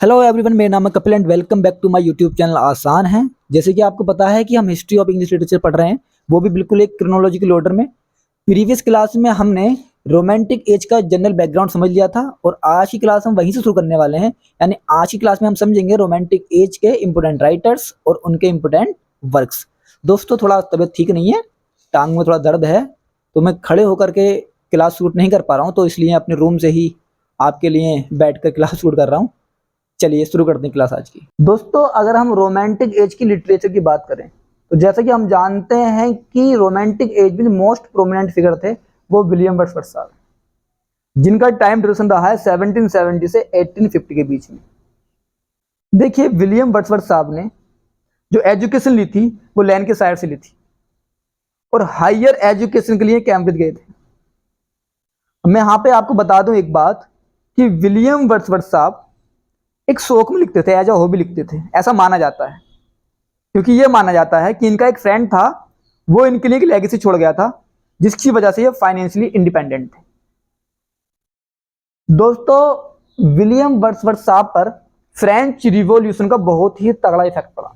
Hello everyone, मेरा नाम है Kapil and welcome back to my YouTube channel आसान है। जैसे कि आपको पता है कि हम हिस्ट्री ऑफ इंग्लिश लिटरेचर पढ़ रहे हैं, वो भी बिल्कुल एक क्रोनोलॉजिकल ऑर्डर में। प्रीवियस क्लास में हमने रोमांटिक एज का जनरल बैकग्राउंड समझ लिया था और आज की क्लास हम वहीं से शुरू करने वाले हैं। यानी आज की क्लास में हम समझेंगे रोमांटिक एज के इंपोर्टेंट राइटर्स और उनके इंपोर्टेंट वर्क्स। दोस्तों, थोड़ा तबीयत ठीक नहीं है, टांग में थोड़ा दर्द है, तो मैं खड़े होकर के क्लास शूट नहीं कर पा रहा हूँ, तो इसलिए अपने रूम से ही आपके लिए बैठ कर क्लास शूट कर रहा हूँ। चलिए शुरू करते हैं क्लास आज की। दोस्तों, अगर हम रोमांटिक एज की लिटरेचर की बात करें तो जैसा कि हम जानते हैं कि रोमांटिक एज में मोस्ट प्रोमिनेंट फिगर थे वो विलियम वर्ड्सवर्थ साहब, जिनका टाइम ड्यूरेशन रहा है 1770 से 1850 के बीच में। देखिए, विलियम वर्ड्सवर्थ साहब ने जो एजुकेशन ली थी वो लैंकाशायर से ली थी और हायर एजुकेशन के लिए कैम्ब्रिज गए थे। मैं यहाँ पे आपको बता दूं एक बात कि विलियम वर्ड्सवर्थ साहब एक शौक में लिखते थे, एज अ हॉबी लिखते थे, ऐसा माना जाता है, क्योंकि ये माना जाता है कि इनका एक फ्रेंड था, वो इनके लिए एक लेगेसी छोड़ गया था, जिसकी वजह से ये फाइनेंशियली इंडिपेंडेंट थे। दोस्तों, विलियम वर्ड्सवर्थ साहब पर फ्रेंच रिवॉल्यूशन का बहुत ही तगड़ा इफेक्ट पड़ा,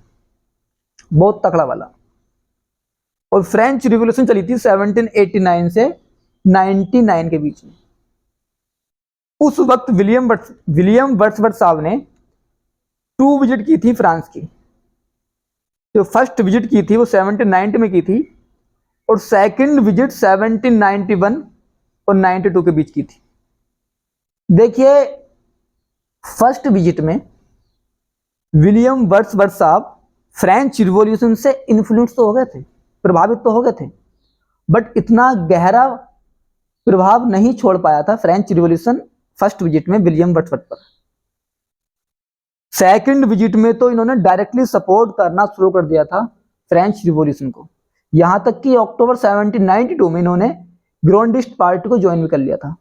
बहुत तगड़ा वाला। और फ्रेंच रिवॉल्यूशन चली थी 1789 से 99 के बीच में। उस वक्त विलियम वर्ड्सवर्थ साहब ने 2 विजिट की थी फ्रांस की। जो फर्स्ट विजिट की थी वो 1790 में की थी और सेकंड विजिट 1791 और 92 के बीच की थी। देखिए, फर्स्ट विजिट में विलियम वर्ड्सवर्थ साहब फ्रेंच रिवॉल्यूशन से इन्फ्लुएंस तो हो गए थे, प्रभावित तो हो गए थे, बट इतना गहरा प्रभाव नहीं छोड़ पाया था फ्रेंच रिवॉल्यूशन फर्स्ट विजिट में विलियम वर्ड्सवर्थ पर। सेकंड विजिट में तो इन्होंने डायरेक्टली सपोर्ट करना शुरू कर दिया था फ्रेंच रिवॉल्यूशन को, यहां तक कि अक्टूबर 1792 में इन्होंने ग्रोंडिस्ट पार्टी को ज्वाइन भी कर लिया था।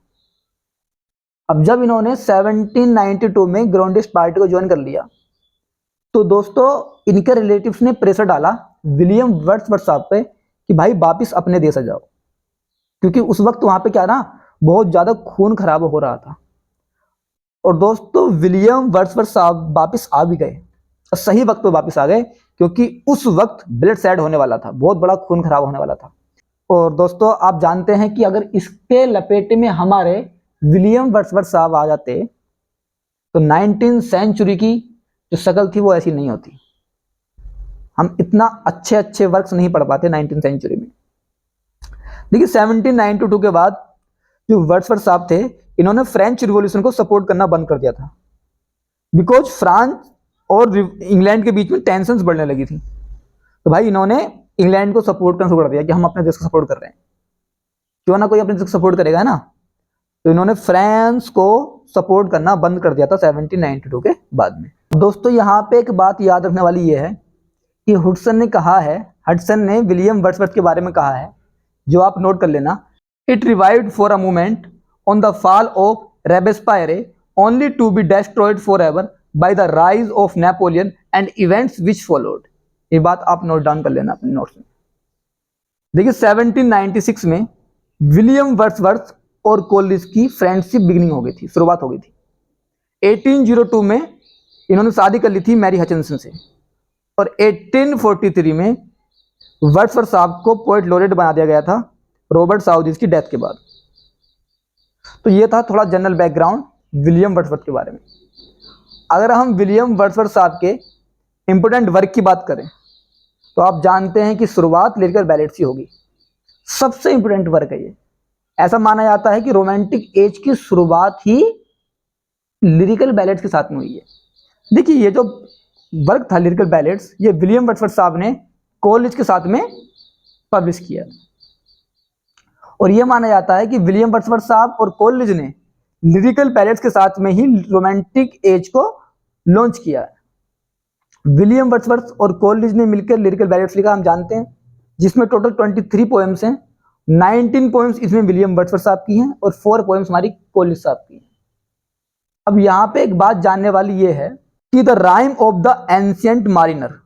अब जब इन्होंने 1792 में ग्रोंडिस्ट पार्टी को ज्वाइन कर लिया तो दोस्तों इनके रिलेटिव्स ने प्रेशर डाला विलियम वर्ड्सवर्थ साहब पे कि भाई वापिस अपने देश आ जाओ, क्योंकि उस वक्त वहां पे क्या ना, बहुत ज्यादा खून खराब हो रहा था। और दोस्तों, विलियम वर्ड्सवर्थ साहब वापिस आ भी गए और सही वक्त पे वापिस आ गए, क्योंकि उस वक्त ब्लड सेड होने वाला था, बहुत बड़ा खून खराब होने वाला था। और दोस्तों, आप जानते हैं कि अगर इसके लपेटे में हमारे विलियम वर्ड्सवर्थ साहब आ जाते तो 19वीं सेंचुरी की जो शक्ल थी वो ऐसी नहीं होती। हम इतना अच्छे अच्छे वर्क्स नहीं पढ़ पाते 19वीं सेंचुरी में। देखिए, 1792 के बाद जो वर्ड्सवर्थ साहब थे, इन्होंने फ्रेंच रिवॉल्यूशन को सपोर्ट करना बंद कर दिया था, बिकॉज फ्रांस और इंग्लैंड के बीच में टेंशंस बढ़ने लगी थी। तो भाई इन्होंने इंग्लैंड को सपोर्ट करना शुरू कर दिया कि हम अपने देश को सपोर्ट कर रहे हैं, क्यों ना कोई अपने देश को सपोर्ट करेगा ना। तो इन्होंने फ्रांस को सपोर्ट करना बंद कर दिया था 1792 के बाद में। दोस्तों, यहाँ पे एक बात याद रखने वाली ये है कि हडसन ने विलियम वर्ड्सवर्थ के बारे में कहा है, जो आप नोट कर लेना, it revived for a moment on the fall of Robespierre only to be destroyed forever by the rise of Napoleon and events which followed। ये बात आप नोट डाउन कर लेना अपने नोट्स में। देखिए, 1796 में विलियम वर्ड्सवर्थ और कोलिंस की फ्रेंडशिप बिगिनिंग हो गई थी, शुरुआत हो गई थी। 1802 में इन्होंने शादी कर ली थी मैरी हचिंसन से और 1843 में वर्ड्सवर्थ साहब को पोएट लॉरेट बना दिया गया था रॉबर्ट साउथीज की डेथ के बाद। तो ये था थोड़ा जनरल बैकग्राउंड विलियम वर्ड्सवर्थ के बारे में। अगर हम विलियम वर्ड्सवर्थ साहब के इंपोर्टेंट वर्क की बात करें तो आप जानते हैं कि शुरुआत लिरिकल बैलेट से होगी, सबसे इंपोर्टेंट वर्क है ये। ऐसा माना जाता है कि रोमांटिक एज की शुरुआत ही लिरिकल बैलेट्स के साथ में हुई है। देखिए, ये जो वर्क था लिरिकल बैलेट्स, ये विलियम वर्ड्सवर्थ साहब ने कोलिंस के साथ में पब्लिश किया और यह माना जाता है कि विलियम वर्ड्सवर्थ साहब और कोलिंस ने लिरिकल बैलेट्स के साथ में ही रोमांटिक एज को लॉन्च किया। विलियम वर्ड्सवर्थ और कोलिंस ने मिलकर लिरिकल बैलेट्स लिखा, हम जानते हैं, जिसमें टोटल 23 पोएम्स हैं। 19 पोएम्स इसमें विलियम वर्ड्सवर्थ साहब की हैं और 4 पोएम्स हमारी कोलिंस साहब की हैं। अब यहाँ पे एक बात जानने वाली ये है कि the rime of the ancient mariner,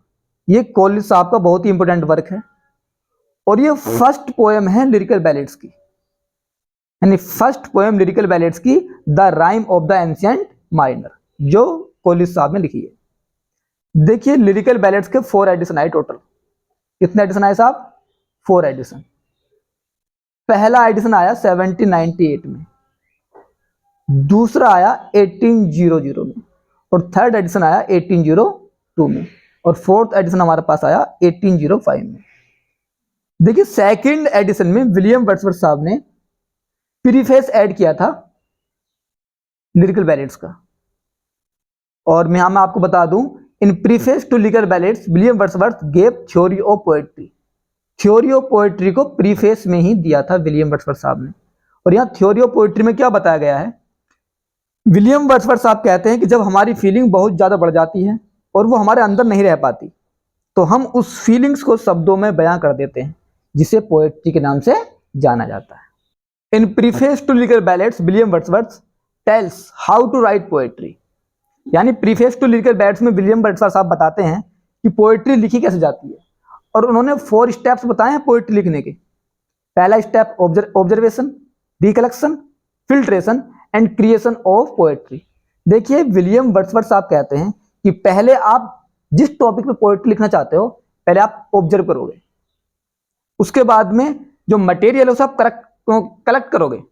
ये कोलिंस साहब का बहुत ही इंपोर्टेंट वर्क है और ये फर्स्ट पोएम है लिरिकल बैलेट्स की, यानी फर्स्ट पोएम लिरिकल बैलेट्स की the rime of the ancient mariner, जो कोलिस साहब ने लिखी है। देखिए लिरिकल बैलेट्स के 4 एडिशन आए टोटल। कितने एडिशन आए साहब? 4 एडिशन। पहला एडिशन आया 1798 में, दूसरा आया 1800 में, और थर्ड एडिशन आया 1802 में, और फोर्थ एडिशन हमारे पास आया 1805 में। देखिए सेकंड एडिशन में विलियम वर्ड्सवर्थ साहब ने प्रीफेस ऐड किया था लिरिकल बैलेट्स का। और मैं आपको बता दूं, in preface to lyrical ballads William Wordsworth gave theory of poetry. Theory of poetry को प्रीफेस में ही दिया था विलियम वर्ड्सवर्थ साहब ने। और यहाँ थ्योरी ऑफ पोएट्री में क्या बताया गया है? विलियम वर्ड्सवर्थ साहब कहते हैं कि जब हमारी फीलिंग बहुत ज्यादा बढ़ जाती है और वो हमारे अंदर नहीं रह पाती, तो हम उस फीलिंग्स को शब्दों में बयां कर देते हैं, जिसे पोएट्री के नाम से जाना जाता है। In preface to lyrical ballads William Wordsworth tells how to write poetry. यानी प्रीफेस टू लिरिकल बैलेट्स में विलियम वर्ड्सवर्थ साहब बताते हैं कि पोएट्री लिखी कैसे जाती है, और उन्होंने 4 स्टेप्स बताए हैं पोएट्री लिखने के। पहला step observation, recollection, filtration and creation of poetry. देखिए विलियम वर्ड्सवर्थ साहब कहते हैं कि पहले आप जिस टॉपिक पे पोएट्री लिखना चाहते हो, पहले आप ऑब्जर्व करोगे, उसके बाद में जो मटेरियल है उसे आप कलेक्ट करोगे,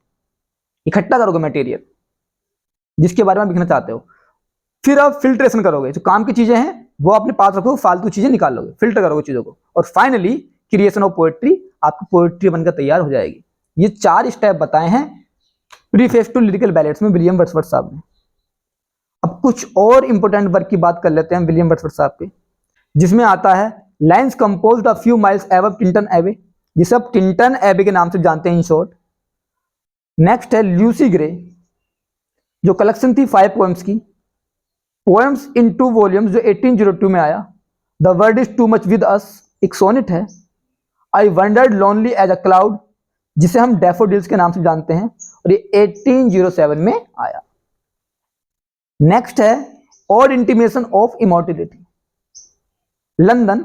इकट्ठा करोगे मटेरियल जिसके बारे में लिखना चाहते हो। फिर आप फिल्ट्रेशन करोगे, जो काम की चीजें हैं वो अपने पास रखोगे, फालतू चीजें निकाल लोगे, फिल्टर करोगे चीजों को, और फाइनली क्रिएशन ऑफ पोएट्री, आपकी पोएट्री बनकर तैयार हो जाएगी। ये 4 स्टेप बताए हैं प्रीफेस टू लिरिकल बैलेट्स में विलियम वर्ड्सवर्थ साहब ने। अब कुछ और इंपॉर्टेंट वर्क की बात कर लेते हैं विलियम वर्ड्सवर्थ साहब के, जिसमें आता है lines composed a few miles above Tintern एबे, जिसे आप टिंटन एबे के नाम से जानते हैं इन शॉर्ट। नेक्स्ट है ल्यूसी ग्रे, जो कलेक्शन थी 5 पोएम्स की, पोएम्स इन 2 वॉल्यूम्स, जो 1802 में आया। The world is too much with us, एक सोनेट है। I wandered lonely as a cloud, जिसे हम डैफोडिल्स के नाम से जानते हैं, और ये 1807 में आया। नेक्स्ट है ode intimation of immortality, London,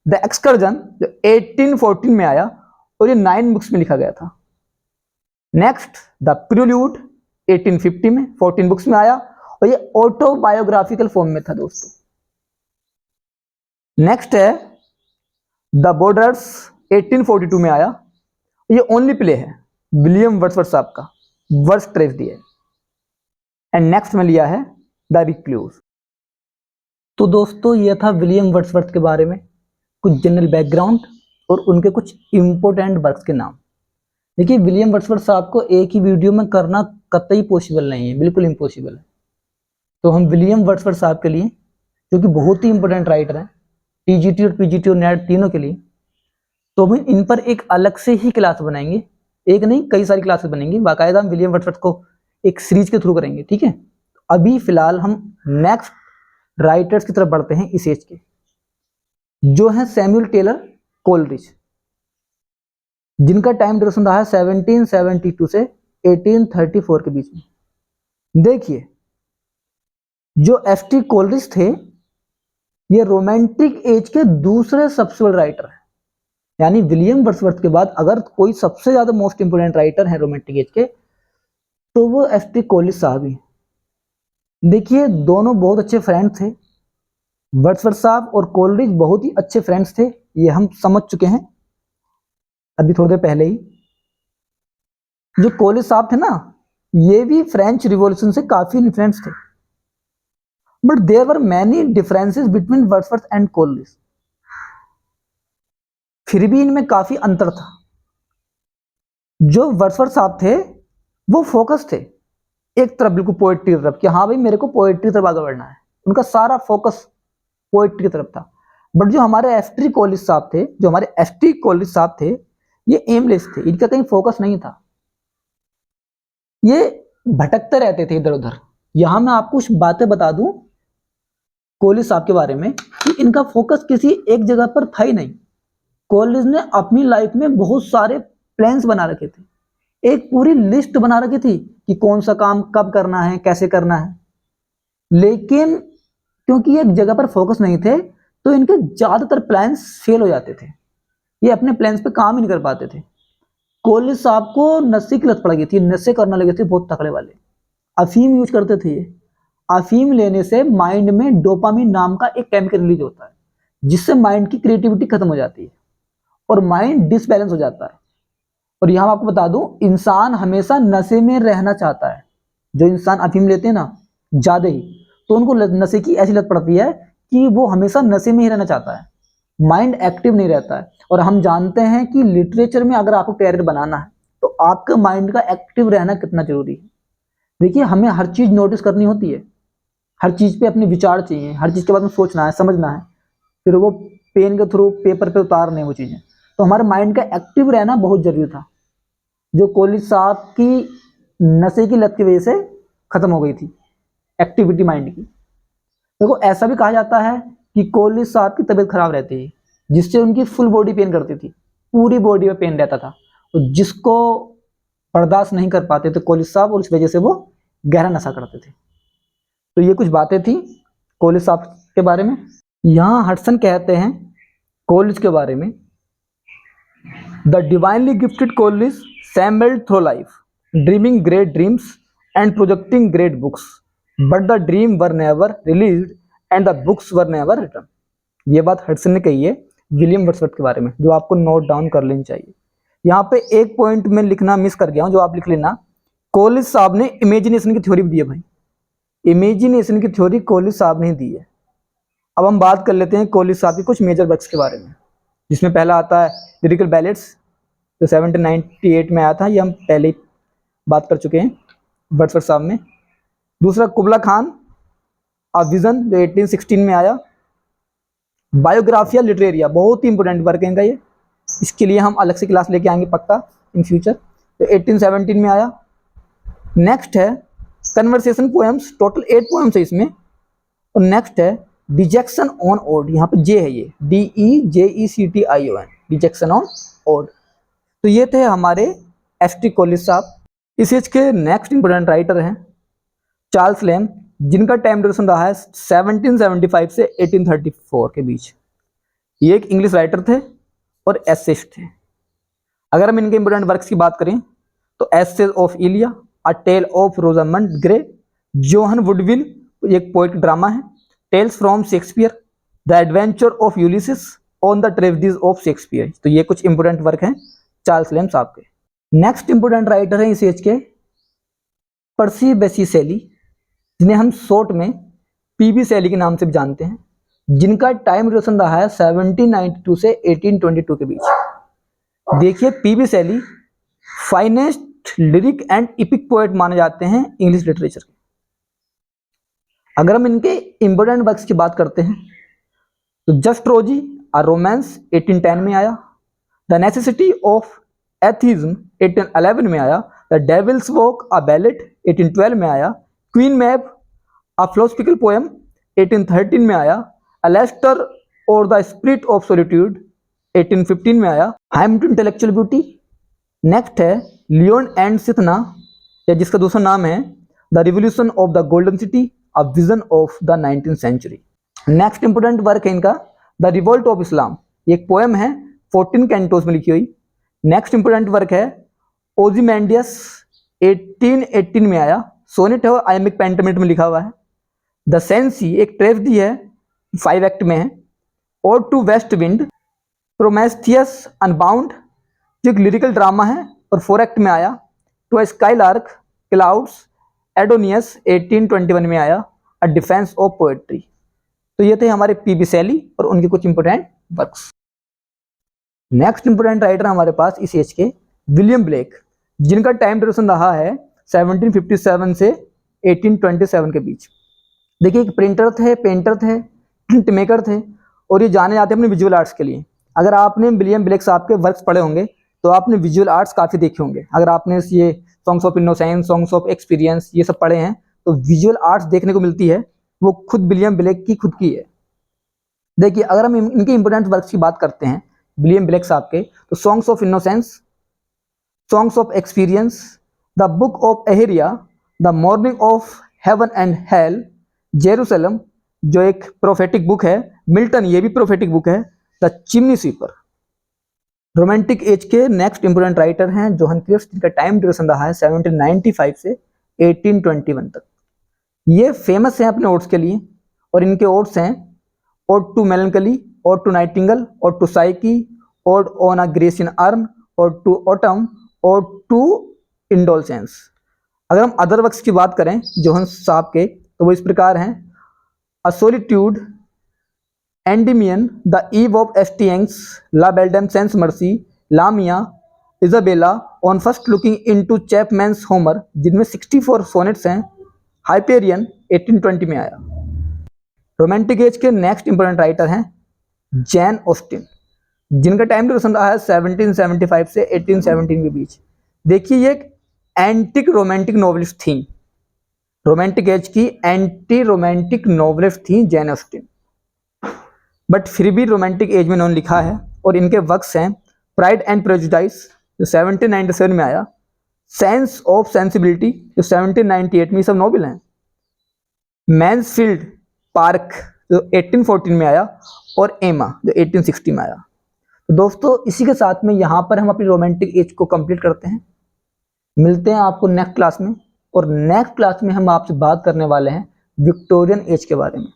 the excursion, जो 1814 में आया, और ये 9 बुक्स में लिखा गया था। नेक्स्ट द प्रिल्यूड 1850 में 14 बुक्स में आया, और ये ऑटोबायोग्राफिकल फॉर्म में था दोस्तों। नेक्स्ट है द बॉर्डर्स 1842 में आया, ये ओनली प्ले है विलियम वर्ड्सवर्थ साहब का, वर्स ट्रेजेडी है। एंड नेक्स्ट में लिया है द रिक्लूज। तो दोस्तों ये था विलियम वर्ड्सवर्थ के बारे में कुछ जनरल बैकग्राउंड और उनके कुछ इंपॉर्टेंट वर्क्स के नाम। देखिए विलियम वर्ड्सवर्थ साहब को एक ही वीडियो में करना कतई पॉसिबल नहीं है, बिल्कुल इम्पॉसिबल है। तो हम विलियम वर्ड्सवर्थ साहब के लिए, जो कि बहुत ही इंपॉर्टेंट राइटर हैं टीजीटी और पीजीटी और नेट तीनों के लिए, तो हम इन पर एक अलग से ही क्लास बनाएंगे। एक नहीं, कई सारी क्लासेस बनेंगी, बाकायदा हम विलियम वर्ड्सवर्थ को एक सीरीज के थ्रू करेंगे, ठीक है। अभी फिलहाल हम नेक्स्ट राइटर्स की तरफ बढ़ते हैं इस एज के, जो है सैमुअल टेलर कोलरिज, जिनका टाइम ड्यूरेशन रहा है 1772 से 1834 के बीच में। देखिए जो एफ.टी. कोलरिज थे, ये रोमांटिक एज के दूसरे सबसे बड़े राइटर हैं। यानी विलियम वर्ड्सवर्थ के बाद अगर कोई सबसे ज्यादा मोस्ट इंपोर्टेंट राइटर है रोमांटिक एज के, तो वो एफ.टी. कोलरिज साहब ही। देखिए दोनों बहुत अच्छे फ्रेंड थे, वर्ड्सवर्थ साहब और कोलरिज बहुत ही अच्छे फ्रेंड्स थे, ये हम समझ चुके हैं अभी थोड़ी देर पहले ही। जो कोलरिज साहब थे ना, ये भी फ्रेंच रिवॉल्यूशन से काफी इन्फ्लुएंस थे, but there were many differences between Wordsworth and Coleridge. फिर भी इनमें काफी अंतर था। जो वर्ड्सवर्थ साहब थे वो फोकस थे एक तरफ, बिल्कुल पोएट्री की तरफ, कि हाँ भाई मेरे को पोएट्री की तरफ आगे बढ़ना है, उनका सारा फोकस पोएट्री की तरफ था। बट जो हमारे एफ.टी. कोलरिज साहब थे, ये एमलेस थे, इनका कहीं फोकस नहीं था, ये भटकते रहते थे इधर उधर। यहां मैं आपको कुछ बातें बता दूं कोलरिज साहब के बारे में कि इनका फोकस किसी एक जगह पर था ही नहीं। कोलरिज ने अपनी लाइफ में बहुत सारे प्लान्स बना रखे थे, एक पूरी लिस्ट बना रखी थी कि कौन सा काम कब करना है, कैसे करना है, लेकिन क्योंकि एक जगह पर फोकस नहीं थे तो इनके ज्यादातर प्लान्स फेल हो जाते थे, ये अपने प्लान्स पे काम ही नहीं कर पाते थे। कोलरिज साहब को नशे की लत पड़ गई थी, नशे करने लगे थे बहुत तकड़े वाले, अफीम यूज करते थे ये, अफीम लेने से माइंड में डोपामिन नाम का एक केमिकल रिलीज होता है, जिससे माइंड की क्रिएटिविटी खत्म हो जाती है और माइंड डिसबैलेंस हो जाता है। और यहाँ आपको बता दूं, इंसान हमेशा नशे में रहना चाहता है। जो इंसान अफीम लेते हैं ना ज्यादा ही, तो उनको नशे की ऐसी लत पड़ती है कि वो हमेशा नशे में ही रहना चाहता है, माइंड एक्टिव नहीं रहता है। और हम जानते हैं कि लिटरेचर में अगर आपको कैरियर बनाना है तो आपके माइंड का एक्टिव रहना कितना जरूरी है। देखिए, हमें हर चीज नोटिस करनी होती है, हर चीज पे अपने विचार चाहिए, हर चीज के बारे में सोचना है, समझना है, फिर वो पेन के थ्रू पेपर पे उतारने हैं वो चीजें। तो हमारे माइंड का एक्टिव रहना बहुत जरूरी था, जो कॉलेज साहब की नशे की लत की वजह से खत्म हो गई थी एक्टिविटी माइंड की। देखो, ऐसा भी कहा जाता है कि कॉलेज साहब की तबीयत खराब रहती है, जिससे उनकी फुल बॉडी पेन करती थी, पूरी बॉडी में पेन रहता था, तो जिसको बर्दाश्त नहीं कर पाते थे कॉलेज साहब, और इस वजह से वो गहरा नशा करते थे। तो ये कुछ बातें थी कॉलेज साहब के बारे में। यहाँ हडसन कहते हैं कॉलेज के बारे में, the divinely gifted Coleridge shambled through life, dreaming great dreams and projecting great books, but the dream were never released and the books were never return. ये बात हडसन ने कही है विलियम वर्ड्सवर्थ के बारे में, जो आपको नोट डाउन कर लेनी चाहिए। यहाँ पे एक पॉइंट में लिखना मिस कर गया हूँ, जो आप लिख लेना। कॉलेज साहब ने इमेजिनेशन की थ्योरी भी दी है भाई, इमेजिनेशन की थ्योरी कॉलेज साहब ने दी है। अब हम बात कर लेते हैं कॉलेज साहब की कुछ मेजर वर्क्स के बारे में, जिसमें पहला आता है लिरिकल बैलेट्स, जो 1798 में आया था, ये हम पहले ही बात कर चुके हैं वर्ड्सवर्थ साहब में। दूसरा कुबला खान अ विजन, जो 1816 में आया। बायोग्राफिया लिटरेरिया, बहुत ही इंपॉर्टेंट वर्क है इनका ये, इसके लिए हम अलग से क्लास लेके आएंगे पक्का इन फ्यूचर, तो 1817 में आया। नेक्स्ट है कन्वर्सेशन पोएम्स, टोटल 8 पोएम्स है इसमें। और नेक्स्ट है डिजेक्शन ऑन ओड, यहाँ पे जे है, ये DEJECTION, डिजेक्शन ऑन ओड। तो ये थे हमारे एस.टी. कॉलेज साहब। इस एज के नेक्स्ट इंपोर्टेंट राइटर हैं चार्ल्स लैंग, जिनका टाइम ड्यूरेशन रहा है 1775 से 1834 के बीच। ये एक इंग्लिश राइटर थे और एसेस्ट थे। अगर हम इनके इंपोर्टेंट वर्क्स की बात करें तो essays of Elia, a tale of Rosamund Gray, John Woodvil, एक पोएट ड्रामा है, tales from Shakespeare, the adventure of Ulysses, on the tragedies of Shakespeare. तो ये कुछ इंपोर्टेंट वर्क हैं चार्ल्स लैंग साहब के। नेक्स्ट इंपोर्टेंट राइटर है इस एज के पर्सी बेसी शेली, जिन्हें हम शॉर्ट में पीबी शेली के नाम से भी जानते हैं, जिनका टाइम ड्यूरेशन रहा है 1792 से 1822 के बीच। देखिए, PB Shelley finest lyric and epic poet माने जाते हैं इंग्लिश लिटरेचर के। अगर हम इनके इंपोर्टेंट वर्क्स की बात करते हैं तो जस्ट रोजी अ रोमांस 1810 में आया, द नेसेसिटी ऑफ एथिज्म 1811 में आया, the devil's walk a ballad 1812 में आया, Queen Mab a philosophical poem 1813 में आया, अलेस्टर और द स्पिरिट ऑफ सॉलिट्यूड 1815 में आया, hymn to intellectual beauty. Next है लियोन एंड सिथना, या जिसका दूसरा नाम है the revolution of the golden city, a vision of the 19th century. Next important work है इनका द रिवोल्ट ऑफ इस्लाम, एक पोएम है 14 कैंटोस में लिखी हुई। नेक्स्ट इंपोर्टेंट वर्क है ओzymandias 1818 में आया, सोनेट है और आयमिक पेंटामेंट में लिखा हुआ है। द सेंसी एक ट्रेजेडी है, 5 एक्ट में है। और to west wind, Prometheus unbound, जो एक लिरिकल ड्रामा है और 4 एक्ट में आया। टू स्काईलार्क, क्लाउड्स, एडोनियस 1821 में आया, अ डिफेंस ऑफ पोएट्री। तो ये थे हमारे पीबी शेली और उनके कुछ important works. Next important writer हमारे पास इस एज के विलियम ब्लेक, जिनका टाइम ड्यूरेशन रहा है 1757 से 1827 के बीच। देखिए, एक प्रिंटर थे, पेंटर थे, प्रिंट मेकर थे, और ये जाने जाते हैं अपने विजुअल आर्ट्स के लिए। अगर आपने विलियम ब्लेक साहब के वर्क्स पढ़े होंगे तो आपने विजुअल आर्ट्स काफ़ी देखे होंगे। अगर आपने ये songs of innocence, songs of experience, ये सब पढ़े हैं तो विजुअल आर्ट्स देखने को मिलती है, वो खुद विलियम ब्लेक की खुद की है। देखिए, अगर हम इनके इंपोर्टेंट वर्क्स की बात करते हैं विलियम ब्लेक साहब के, तो songs of innocence, songs of experience, the book of Ahania, the marriage of heaven and hell, Jerusalem, जो एक प्रोफेटिक बुक है, मिल्टन, ये भी प्रोफेटिक बुक है, the chimney sweeper. Romantic age के नेक्स्ट इंपोर्टेंट राइटर हैं जोहन क्रिप्स, जिनका time duration रहा है 1795 से 1821 तक। ये फेमस है अपने ओड्स के लिए, और इनके ओड्स हैं ode to melancholy, ode to nightingale, ode to Psyche, ode on a Grecian urn, ode to autumn, ode to indolence. अगर हम अदर वर्क्स की बात करें जोहन्स साहब के, तो वो इस प्रकार हैं: a solitude, Endymion, the eve of Saint Agnes, La Belle Dame sans merci, Lamia, Isabella, on first looking into Chapman's Homer, जिनमें 64 सोनेट्स हैं, हाइपेरियन 1820 में आया। रोमांटिक एज के नेक्स्ट इंपोर्टेंट राइटर हैं जैन ऑस्टिन, जिनका टाइम ड्यूरेशन रहा है 1775 से 1817 के बीच। देखिए ये एक एंटिक रोमांटिक नॉवलिस्ट थी, रोमांटिक एज की एंटी रोमांटिक नॉवलिस्ट थी जैन ऑस्टिन, बट फिर भी रोमांटिक एज में इन्होंने लिखा है, और इनके वर्क्स हैं प्राइड एंड प्रेजुडाइस जो 1797 में आया, सेंस ऑफ सेंसिबिलिटी जो 1798 में, सब नॉवेल हैं, मैन्सफील्ड पार्क जो 1814 में आया, और एमा जो 1860 में आया। तो दोस्तों इसी के साथ में यहाँ पर हम अपनी रोमांटिक एज को कंप्लीट करते हैं। मिलते हैं आपको नेक्स्ट क्लास में, और नेक्स्ट क्लास में हम आपसे बात करने वाले हैं विक्टोरियन एज के बारे में।